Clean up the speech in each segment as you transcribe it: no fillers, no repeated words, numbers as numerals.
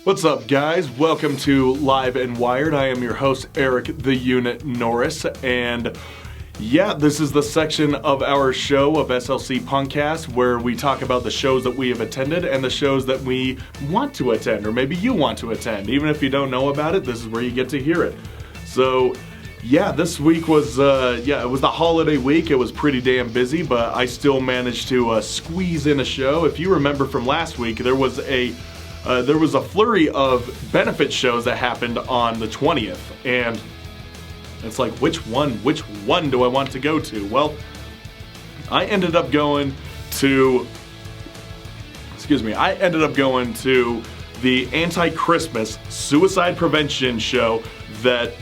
What's up, guys? Welcome to Live and Wired. I am your host, Eric the Unit Norris, and yeah, this is the section of our show of SLC Punkcast where we talk about the shows that we have attended and the shows that we want to attend, or maybe you want to attend. Even if you don't know about it, this is where you get to hear it. So, yeah, this week was, it was the holiday week. It was pretty damn busy, but I still managed to squeeze in a show. If you remember from last week, there was a flurry of benefit shows that happened on the 20th, and it's like, which one do I want to go to? Well, I ended up going to the Anti-Xmas suicide prevention show that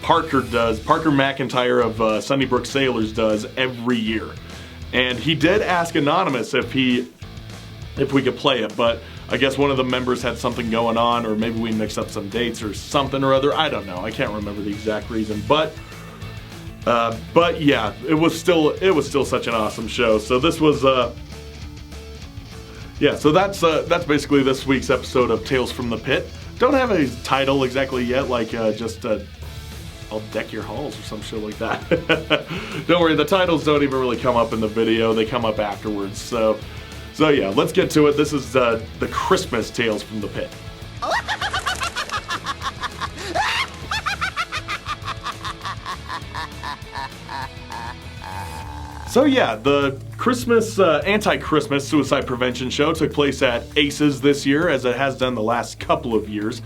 Parker McIntyre of Sunnybrook Sailors does every year. And he did ask Anonymous if we could play it, but I guess one of the members had something going on, or maybe we mixed up some dates or something or other. I don't know. I can't remember the exact reason, but yeah, it was still such an awesome show. So this was so that's basically this week's episode of Tales from the Pit. Don't have a title exactly yet, like I'll deck your halls or some shit like that. Don't worry, the titles don't even really come up in the video. They come up afterwards. So yeah, let's get to it. This is the Christmas Tales from the Pit. So yeah, the Christmas, Anti-Xmas suicide prevention show took place at Aces this year, as it has done the last couple of years.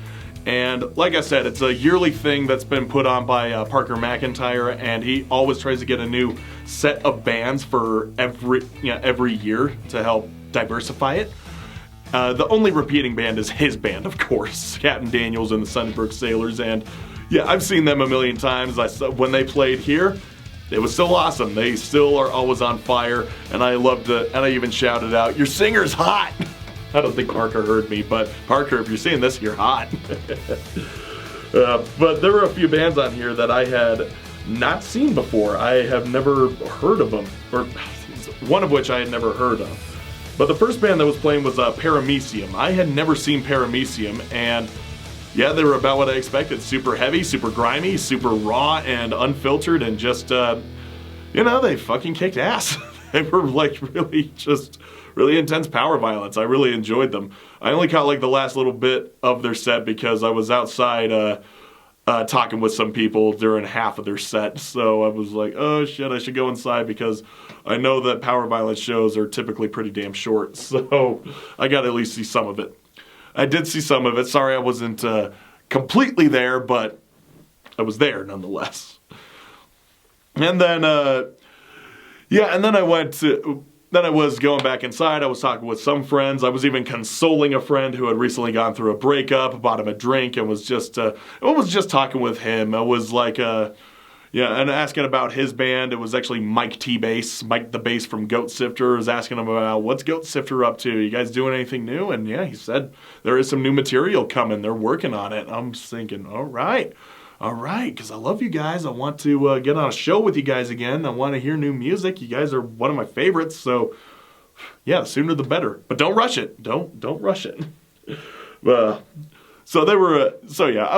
And like I said, it's a yearly thing that's been put on by Parker McIntyre, and he always tries to get a new set of bands for every year to help diversify it. The only repeating band is his band, of course, Captain Daniels and the Sunnybrook Sailors, and yeah, I've seen them a million times. When they played here, it was still awesome. They still are always on fire, and I loved it, and I even shouted out, "Your singer's hot!" I don't think Parker heard me, but Parker, if you're seeing this, you're hot. But there were a few bands on here that I had not seen before. I have never heard of them, or one of which I had never heard of. But the first band that was playing was Paramecium. I had never seen Paramecium, and yeah, they were about what I expected. Super heavy, super grimy, super raw and unfiltered, and just, they fucking kicked ass. They were like really intense power violence. I really enjoyed them. I only caught like the last little bit of their set because I was outside talking with some people during half of their set. So I was like, oh shit, I should go inside because I know that power violence shows are typically pretty damn short. So I got to at least see some of it. I did see some of it. Sorry I wasn't completely there, but I was there nonetheless. And then, then I was going back inside. I was talking with some friends. I was even consoling a friend who had recently gone through a breakup, bought him a drink, and was just talking with him. I was like, and asking about his band. It was actually Mike T-Bass, Mike the bass from Goat Sifter, was asking him about what's Goat Sifter up to. You guys doing anything new? And yeah, he said there is some new material coming. They're working on it. I'm thinking, all right, because I love you guys. I want to get on a show with you guys again. I want to hear new music. You guys are one of my favorites, so yeah, the sooner the better. But don't rush it. Don't rush it. I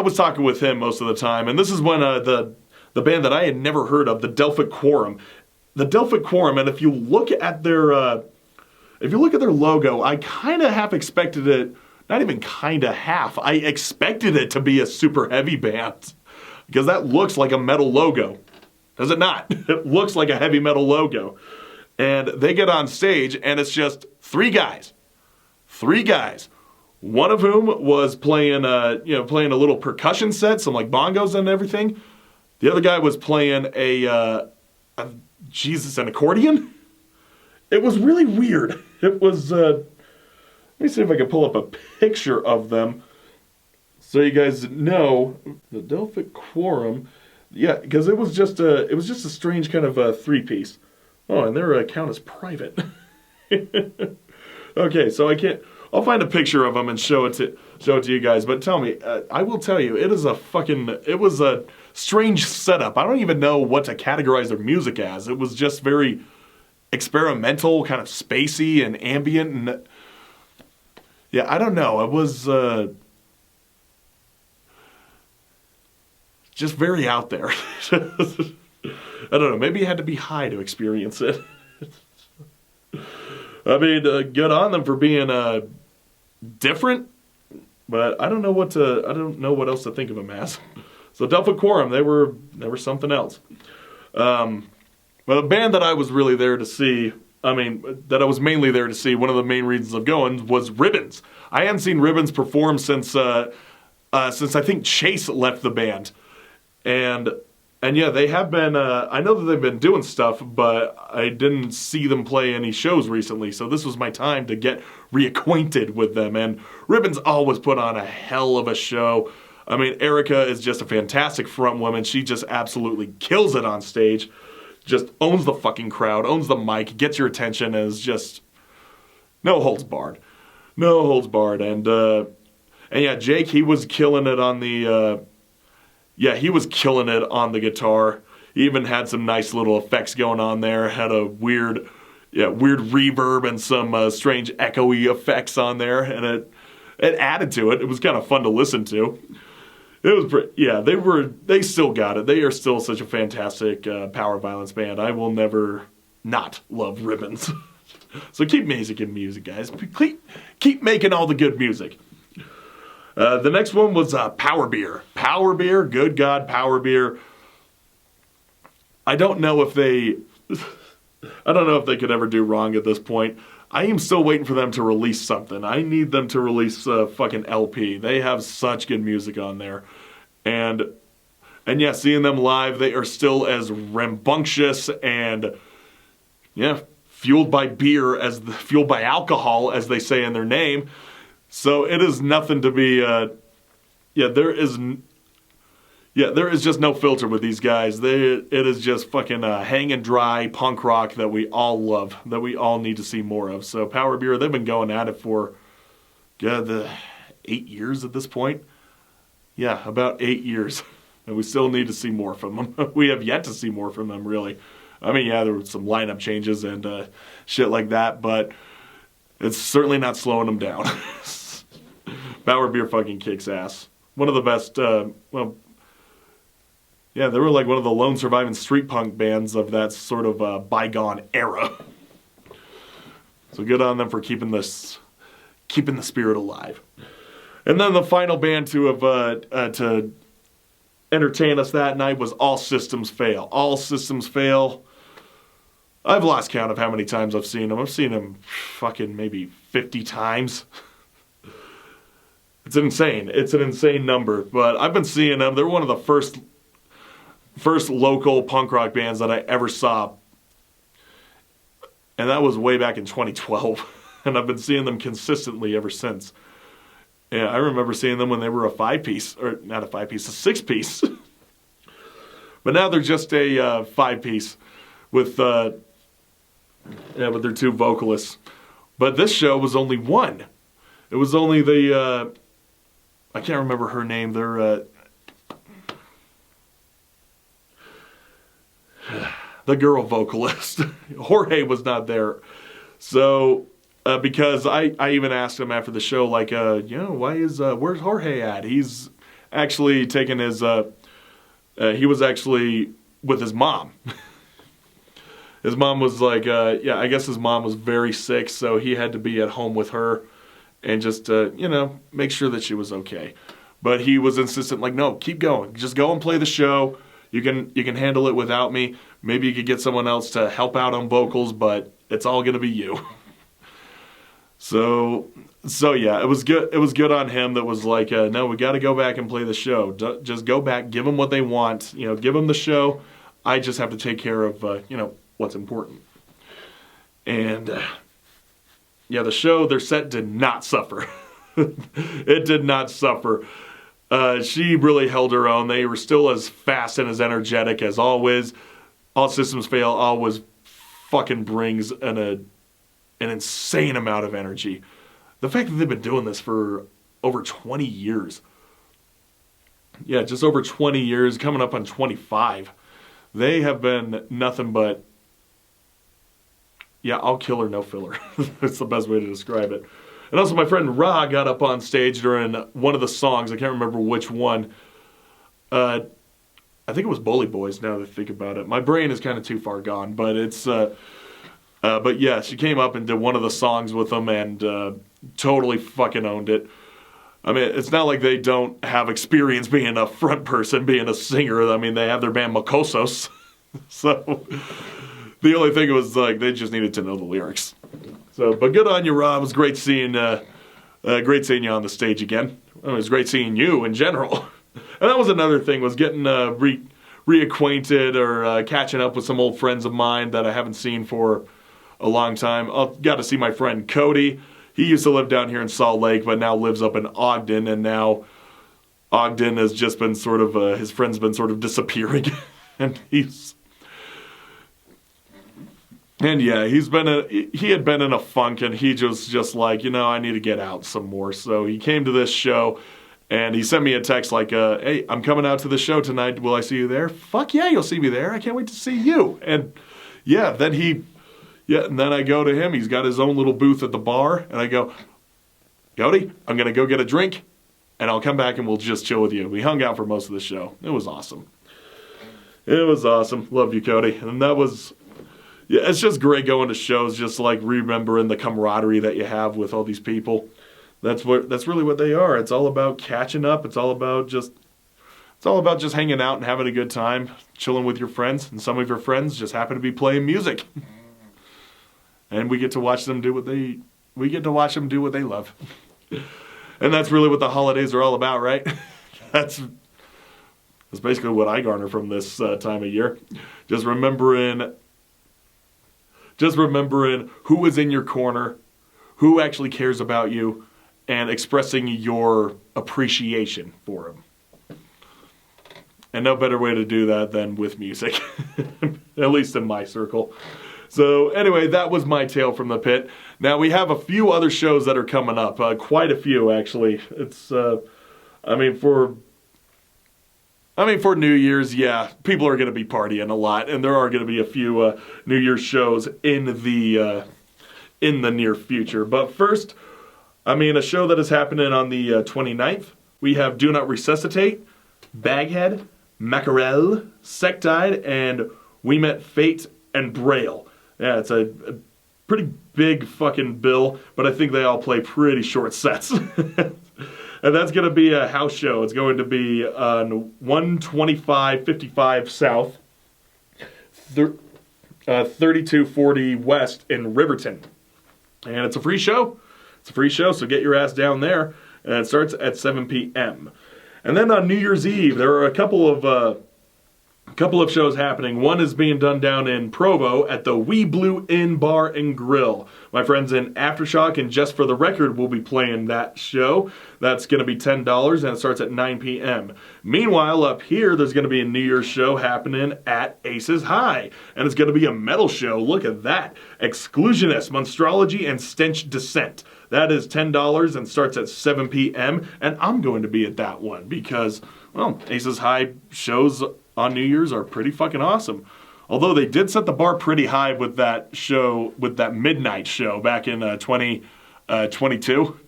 was talking with him most of the time, and this is when the band that I had never heard of, the Delphic Quorum. The Delphic Quorum, and if you look at their logo, I kind of half expected it. Not even kind of half. I expected it to be a super heavy band. Because that looks like a metal logo. Does it not? It looks like a heavy metal logo. And they get on stage, and it's just three guys. One of whom was playing a little percussion set, some like bongos and everything. The other guy was playing an accordion. It was really weird. It was, let me see if I can pull up a picture of them. So you guys know the Delphic Quorum, yeah, because it was just a strange kind of three-piece. Oh, and their account is private. Okay, so I'll find a picture of them and show it to you guys. But tell me, I will tell you, it was a strange setup. I don't even know what to categorize their music as. It was just very experimental, kind of spacey and ambient, and yeah, I don't know. It was just very out there. I don't know, maybe you had to be high to experience it. I mean, good on them for being different, but I don't know what else to think of them as. So Delphic Quorum, they were something else. But a band that I was really there to see, that I was mainly there to see, one of the main reasons of going was Ribbons. I hadn't seen Ribbons perform since I think Chase left the band. And yeah, they have been, I know that they've been doing stuff, but I didn't see them play any shows recently, so this was my time to get reacquainted with them, and Ribbons always put on a hell of a show. I mean, Erica is just a fantastic front woman. She just absolutely kills it on stage, just owns the fucking crowd, owns the mic, gets your attention, and is just no holds barred. No holds barred, and yeah, Jake, he was killing it on the, he was killing it on the guitar. He even had some nice little effects going on there. Had a weird reverb and some strange echoey effects on there, and it added to it. It was kind of fun to listen to. It was they still got it. They are still such a fantastic power violence band. I will never not love Ribbons. So keep making music, guys. Keep making all the good music. The next one was Power Beer. Power Beer, good God, Power Beer. I don't know if they could ever do wrong at this point. I am still waiting for them to release something. I need them to release a fucking LP. They have such good music on there. And yeah, seeing them live, they are still as rambunctious and fueled by fueled by alcohol, as they say in their name. So it is nothing to be, there is just no filter with these guys. It is just fucking hanging dry punk rock that we all love, that we all need to see more of. So Power Beer, they've been going at it for, 8 years at this point. Yeah, about 8 years. And we still need to see more from them. We have yet to see more from them, really. I mean, yeah, there were some lineup changes and shit like that, but it's certainly not slowing them down. Power Beer fucking kicks ass. One of the best, they were like one of the lone surviving street punk bands of that sort of bygone era. So good on them for keeping the spirit alive. And then the final band to entertain us that night was All Systems Fail. All Systems Fail. I've lost count of how many times I've seen them. I've seen them fucking maybe 50 times. It's insane. It's an insane number. But I've been seeing them. They're one of the first local punk rock bands that I ever saw. And that was way back in 2012. And I've been seeing them consistently ever since. Yeah, I remember seeing them when they were a 5-piece. Or not a 5-piece, a 6-piece. But now they're just a 5-piece with their 2 vocalists. But this show was only one. It was only the, I can't remember her name. They're, the girl vocalist. Jorge was not there. So, because I even asked him after the show, like, where's Jorge at? He's actually taking his, he was actually with his mom. His mom was like, I guess his mom was very sick, so he had to be at home with her and just, make sure that she was okay. But he was insistent, like, no, keep going. Just go and play the show. You can handle it without me. Maybe you could get someone else to help out on vocals, but it's all going to be you. So yeah, it was good. It was good on him. That was like, no, we got to go back and play the show. Just go back, give them what they want. Give them the show. I just have to take care of, what's important. And the show, their set did not suffer. It did not suffer. She really held her own. They were still as fast and as energetic as always. All Systems Fail always fucking brings an insane amount of energy. The fact that they've been doing this for over 20 years. Yeah, just over 20 years, coming up on 25. They have been nothing but, all killer, no filler. That's the best way to describe it. And also my friend Ra got up on stage during one of the songs, I can't remember which one, I think it was Bully Boys, now that I think about it. My brain is kind of too far gone, but it's, but yeah, she came up and did one of the songs with them and totally fucking owned it. I mean, it's not like they don't have experience being a front person, being a singer. I mean, they have their band Mocosos. So the only thing was like they just needed to know the lyrics. So, but good on you, Rob. It was great seeing you on the stage again. It was great seeing you in general. And that was another thing, was getting reacquainted or catching up with some old friends of mine that I haven't seen for a long time. I got to see my friend Cody. He used to live down here in Salt Lake, but now lives up in Ogden, and now Ogden has just been sort of, his friend's been sort of disappearing. And he had been in a funk, and he just like, I need to get out some more. So he came to this show, and he sent me a text like, hey, I'm coming out to the show tonight. Will I see you there? Fuck yeah, you'll see me there. I can't wait to see you. And yeah, and then I go to him. He's got his own little booth at the bar. And I go, Cody, I'm going to go get a drink. And I'll come back and we'll just chill with you. We hung out for most of the show. It was awesome. It was awesome. Love you, Cody. And that was, yeah, it's just great going to shows, just like remembering the camaraderie that you have with all these people. That's really what they are. It's all about catching up. It's all about just hanging out and having a good time, chilling with your friends. And some of your friends just happen to be playing music. And we get to watch them do what they love. And that's really what the holidays are all about, right? That's basically what I garner from this time of year. Just remembering who is in your corner, who actually cares about you, and expressing your appreciation for them. And no better way to do that than with music, at least in my circle. So anyway, that was my tale from the pit. Now we have a few other shows that are coming up, quite a few actually. It's, for New Year's, yeah, people are going to be partying a lot, and there are going to be a few New Year's shows in the near future. But first, a show that is happening on the 29th, we have Do Not Resuscitate, Baghead, Mackerel, Sectide, and We Met Fate and Braille. Yeah, it's a pretty big fucking bill, but I think they all play pretty short sets. And that's going to be a house show. It's going to be on 12555 South, 3240 West in Riverton. And it's a free show. So get your ass down there. And it starts at 7 p.m. And then on New Year's Eve, there are a couple of shows happening. One is being done down in Provo at the Wee Blue Inn Bar and Grill. My friends in Aftershock and Just for the Record will be playing that show. That's going to be $10 and it starts at 9 p.m. Meanwhile, up here, there's going to be a New Year's show happening at Aces High. And it's going to be a metal show. Look at that. Exclusionist, Monstrology, and Stench Descent. That is $10 and starts at 7 p.m. And I'm going to be at that one because, well, Aces High shows on New Year's are pretty fucking awesome. Although they did set the bar pretty high with that show, with that midnight show back in 2022,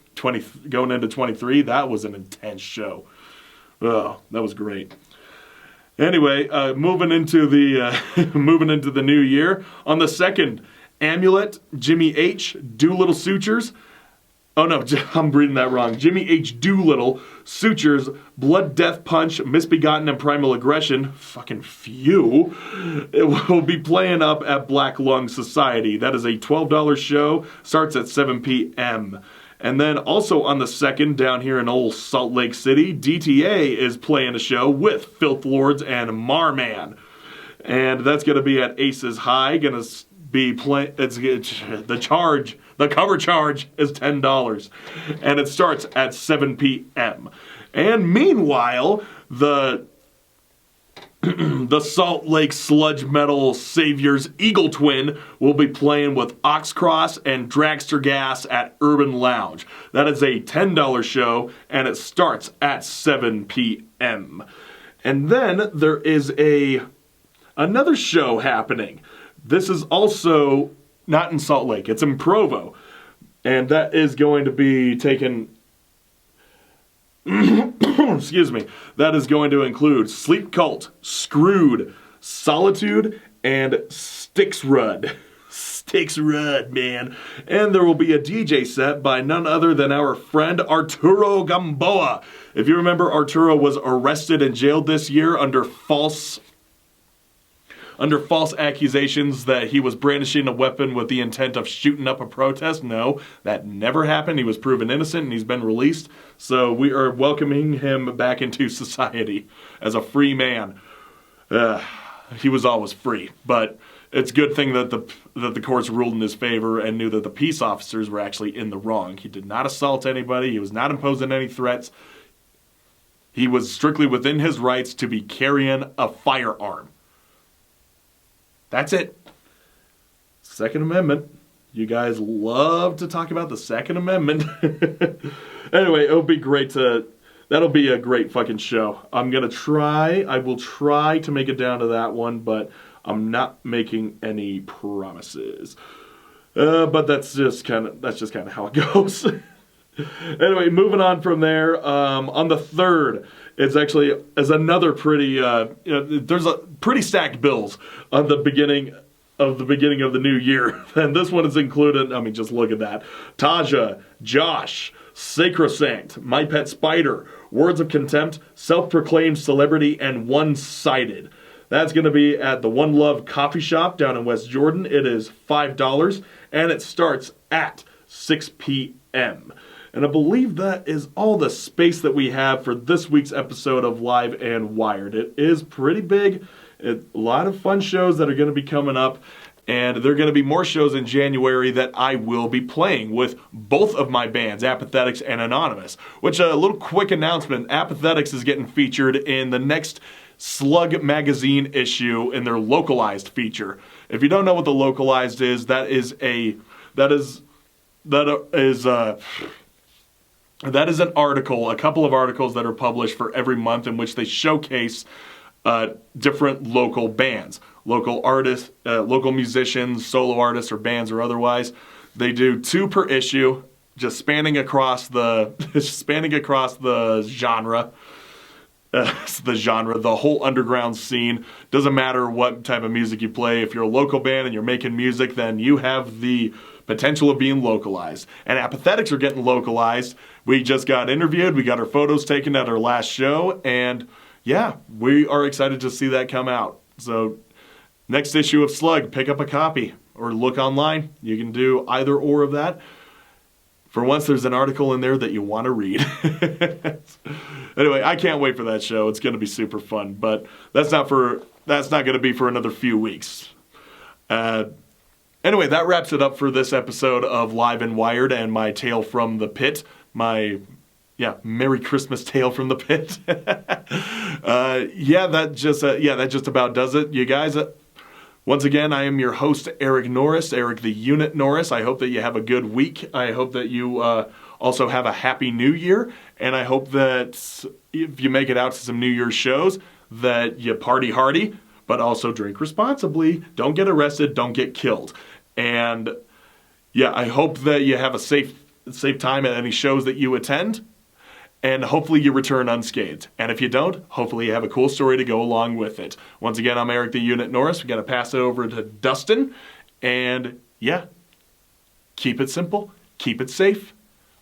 going into 23. That was an intense show. Oh, that was great. Anyway, moving into the new year. On the 2nd, Amulet, Jimmy H, Doolittle Sutures. Oh no, I'm reading that wrong. Jimmy H. Doolittle, Sutures, Blood, Death, Punch, Misbegotten, and Primal Aggression. Fucking few. It will be playing up at Black Lung Society. That is a $12 show. Starts at 7 p.m. And then also on the 2nd, down here in old Salt Lake City, DTA is playing a show with Filth Lords and Marman. And that's going to be at Aces High. Going to be playing. The cover charge is $10, and it starts at 7 p.m. And meanwhile, the Salt Lake Sludge Metal Saviors Eagle Twin will be playing with Oxcross and Dragster Gas at Urban Lounge. That is a $10 show, and it starts at 7 p.m. And then there is another show happening. This is also not in Salt Lake. It's in Provo. And that is going to be taken... Excuse me. That is going to include Sleep Cult, Screwed, Solitude, and Styx Rud. Styx Rud, man. And there will be a DJ set by none other than our friend Arturo Gamboa. If you remember, Arturo was arrested and jailed this year under false accusations that he was brandishing a weapon with the intent of shooting up a protest. No, that never happened. He was proven innocent and he's been released. So we are welcoming him back into society as a free man. He was always free, but it's a good thing that the courts ruled in his favor and knew that the peace officers were actually in the wrong. He did not assault anybody. He was not imposing any threats. He was strictly within his rights to be carrying a firearm. That's it. Second Amendment. You guys love to talk about the Second Amendment. Anyway, it'll be great that'll be a great fucking show. I will try to make it down to that one, but I'm not making any promises. But that's just kind of how it goes. Anyway, moving on from there, on the 3rd, it's another pretty, there's a pretty stacked bills on the beginning of the new year. And this one is included, I mean, just look at that. Taja, Josh, Sacrosanct, My Pet Spider, Words of Contempt, Self-Proclaimed Celebrity, and One-Sided. That's going to be at the One Love Coffee Shop down in West Jordan. It is $5, and it starts at 6 p.m. And I believe that is all the space that we have for this week's episode of Live and Wired. It is pretty big. A lot of fun shows that are going to be coming up. And there are going to be more shows in January that I will be playing with both of my bands, Apathetics and Anonymous. Which, a little quick announcement, Apathetics is getting featured in the next Slug magazine issue in their localized feature. If you don't know what the localized is, that is an article, a couple of articles that are published for every month in which they showcase different local bands, local artists, local musicians, solo artists or bands or otherwise. They do 2 per issue, just spanning across the genre. The whole underground scene. Doesn't matter what type of music you play. If you're a local band and you're making music, then you have the potential of being localized. And Apathetics are getting localized. We just got interviewed. We got our photos taken at our last show. And yeah, we are excited to see that come out. So next issue of Slug, pick up a copy or look online. You can do either or of that. For once, there's an article in there that you want to read. Anyway, I can't wait for that show. It's going to be super fun, but that's not going to be for another few weeks. Anyway, that wraps it up for this episode of Live and Wired and my tale from the pit. My Merry Christmas tale from the pit. That just about does it. You guys, once again, I am your host, Eric Norris, Eric the Unit Norris. I hope that you have a good week. I hope that you also have a happy new year. And I hope that if you make it out to some New Year's shows, that you party hardy, but also drink responsibly. Don't get arrested. Don't get killed. And I hope that you have a safe time at any shows that you attend. And hopefully you return unscathed. And if you don't, hopefully you have a cool story to go along with it. Once again, I'm Eric the Unit Norris. We got to pass it over to Dustin. And keep it simple. Keep it safe.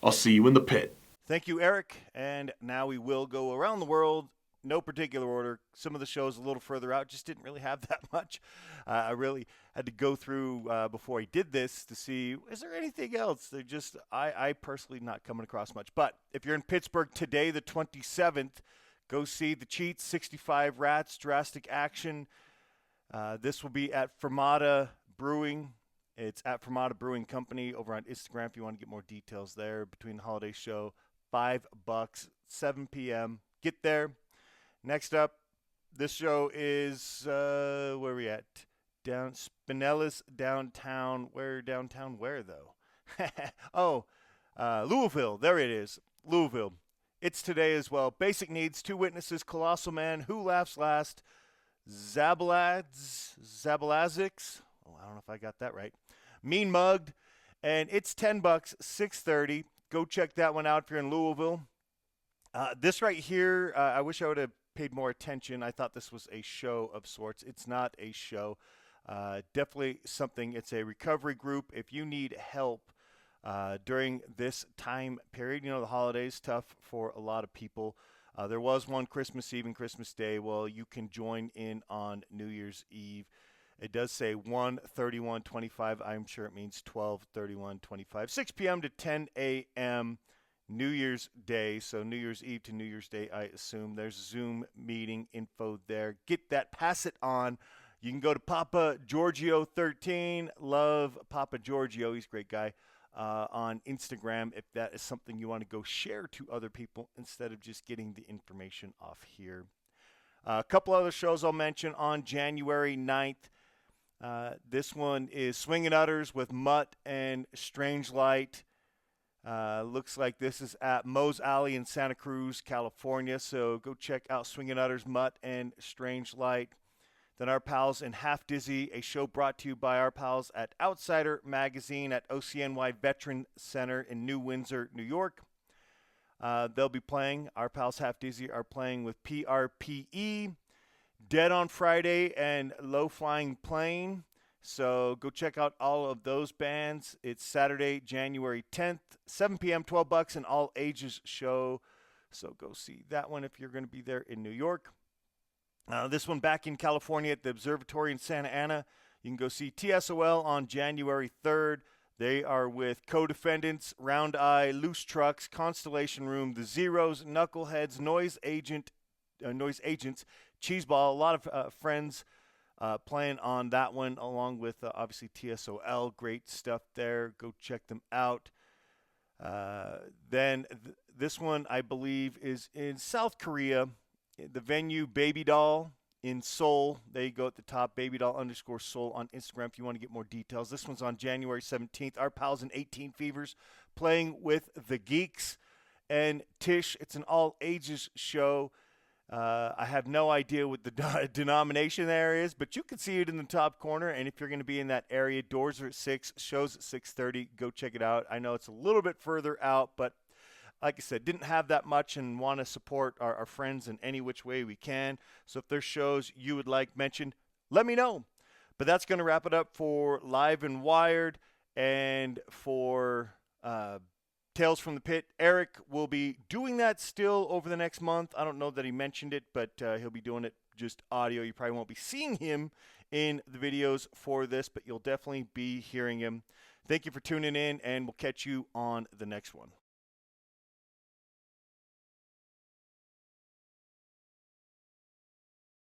I'll see you in the pit. Thank you, Eric. And now we will go around the world. No particular order. Some of the shows a little further out just didn't really have that much. I really had to go through before I did this to see, is there anything else? They're just, I personally not coming across much. But if you're in Pittsburgh today, the 27th, go see The Cheats, 65 Rats, Drastic Action. This will be at Fermata Brewing. It's at Fermata Brewing Company over on Instagram if you want to get more details there. Between the holiday show, $5, 7 p.m. Get there. Next up, this show is, where are we at? Spinellis downtown. Where downtown? Where, though? Louisville. There it is. Louisville. It's today as well. Basic Needs, Two Witnesses, Colossal Man, Who Laughs Last, Zabalazics. Oh, I don't know if I got that right. Mean Mugged. And it's $10, 6:30. Go check that one out if you're in Louisville. This right here, I wish I would have paid more attention. I thought this was a show of sorts. It's not a show. Definitely something. It's a recovery group. If you need help during this time period, the holidays tough for a lot of people. There was one Christmas Eve and Christmas Day. Well, you can join in on New Year's Eve. It does say 1/31/25. I'm sure it means 12/31/25. 6 p.m. to 10 a.m. New Year's Day. So New Year's Eve to New Year's Day, I assume. There's Zoom meeting info there. Get that. Pass it on. You can go to Papa Giorgio 13. Love Papa Giorgio. He's a great guy. On Instagram, if that is something you want to go share to other people instead of just getting the information off here. A couple other shows I'll mention on January 9th. This one is Swingin' Utters with Mutt and Strange Light. Looks like this is at Moe's Alley in Santa Cruz, California. So go check out Swingin' Utters, Mutt and Strange Light. Then our pals in Half Dizzy, a show brought to you by our pals at Outsider Magazine at OCNY Veteran Center in New Windsor, New York. They'll be playing. Our pals Half Dizzy are playing with PRPE, Dead on Friday, and Low Flying Plane. So go check out all of those bands. It's Saturday, January 10th, 7 p.m., $12, an all ages show. So go see that one if you're going to be there in New York. This one back in California at the Observatory in Santa Ana. You can go see TSOL on January 3rd. They are with Co-Defendants, Round Eye, Loose Trucks, Constellation Room, The Zeros, Knuckleheads, Noise Agents, Cheeseball. A lot of friends playing on that one, along with obviously TSOL. Great stuff there. Go check them out. Then this one, I believe, is in South Korea. The venue, Baby Doll in Seoul. There you go at the top, babydoll_Seoul on Instagram if you want to get more details. This one's on January 17th. Our pals in 18 Fevers playing with the Geeks and Tish. It's an all-ages show. I have no idea what the denomination there is, but you can see it in the top corner. And if you're going to be in that area, doors are at 6, shows at 6:30. Go check it out. I know it's a little bit further out, but like I said, didn't have that much and want to support our friends in any which way we can. So if there's shows you would like mentioned, let me know. But that's going to wrap it up for Live and Wired. And for Tales from the Pit, Eric will be doing that still over the next month. I don't know that he mentioned it, but he'll be doing it just audio. You probably won't be seeing him in the videos for this, but you'll definitely be hearing him. Thank you for tuning in, and we'll catch you on the next one.